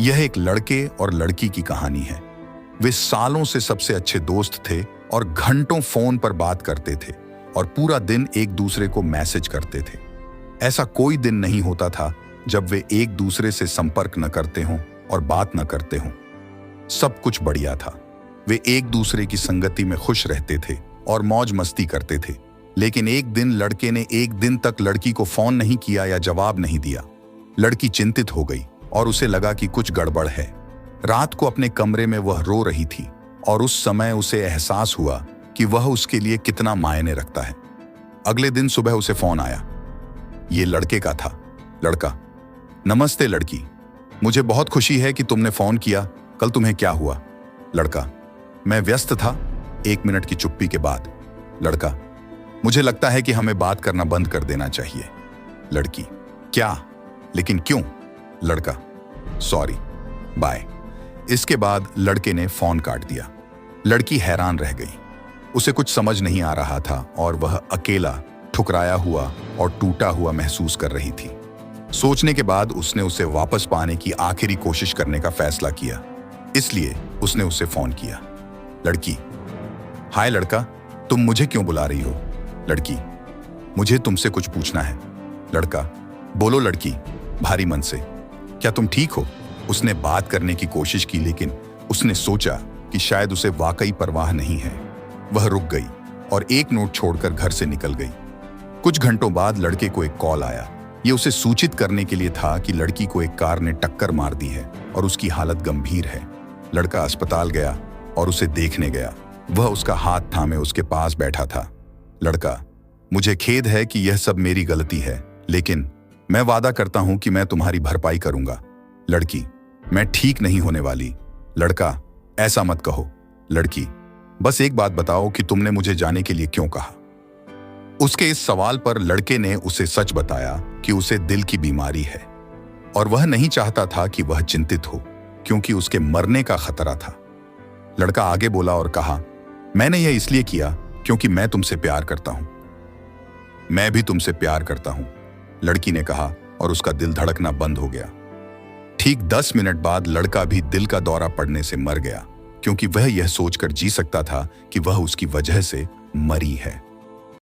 यह एक लड़के और लड़की की कहानी है। वे सालों से सबसे अच्छे दोस्त थे और घंटों फोन पर बात करते थे और पूरा दिन एक दूसरे को मैसेज करते थे। ऐसा कोई दिन नहीं होता था जब वे एक दूसरे से संपर्क न करते हों और बात न करते हों। सब कुछ बढ़िया था। वे एक दूसरे की संगति में खुश रहते थे और मौज मस्ती करते थे। लेकिन एक दिन लड़के ने एक दिन तक लड़की को फोन नहीं किया या जवाब नहीं दिया। लड़की चिंतित हो गई और उसे लगा कि कुछ गड़बड़ है। रात को अपने कमरे में वह रो रही थी और उस समय उसे एहसास हुआ कि वह उसके लिए कितना मायने रखता है। अगले दिन सुबह उसे फोन आया। ये लड़के का था। लड़का: नमस्ते लड़की, मुझे बहुत खुशी है कि तुमने फोन किया। कल तुम्हें क्या हुआ? लड़का: मैं व्यस्त था। 1 मिनट की चुप्पी के बाद लड़का: मुझे लगता है कि हमें बात करना बंद कर देना चाहिए। लड़की: क्या? लेकिन क्यों? लड़का: सॉरी, बाय। इसके बाद लड़के ने फोन काट दिया। लड़की हैरान रह गई। उसे कुछ समझ नहीं आ रहा था और वह अकेला, ठुकराया हुआ और टूटा हुआ महसूस कर रही थी। सोचने के बाद उसने उसे वापस पाने की आखिरी कोशिश करने का फैसला किया। इसलिए उसने उसे फोन किया। लड़की: हाय लड़का, तुम मुझे क्यों बुला रही हो? लड़की: मुझे तुमसे कुछ पूछना है। लड़का: बोलो लड़की, भारी मन से। क्या तुम ठीक हो? उसने बात करने की कोशिश की लेकिन उसने सोचा कि शायद उसे वाकई परवाह नहीं है। वह रुक गई और एक नोट छोड़कर घर से निकल गई। कुछ घंटों बाद लड़के को एक कॉल आया। ये उसे सूचित करने के लिए था कि लड़की को एक कार ने टक्कर मार दी है और उसकी हालत गंभीर है। लड़का अस्पताल गया और उसे देखने गया। वह उसका हाथ थामे उसके पास बैठा था। लड़का: मुझे खेद है कि यह सब मेरी गलती है, लेकिन मैं वादा करता हूं कि मैं तुम्हारी भरपाई करूंगा। लड़की: मैं ठीक नहीं होने वाली। लड़का: ऐसा मत कहो। लड़की: बस एक बात बताओ कि तुमने मुझे जाने के लिए क्यों कहा? उसके इस सवाल पर लड़के ने उसे सच बताया कि उसे दिल की बीमारी है और वह नहीं चाहता था कि वह चिंतित हो, क्योंकि उसके मरने का खतरा था। लड़का आगे बोला और कहा, मैंने यह इसलिए किया क्योंकि मैं तुमसे प्यार करता हूं। मैं भी तुमसे प्यार करता हूं, लड़की ने कहा और उसका दिल धड़कना बंद हो गया। ठीक 10 मिनट बाद लड़का भी दिल का दौरा पड़ने से मर गया, क्योंकि वह यह सोचकर जी सकता था कि वह उसकी वजह से मरी है।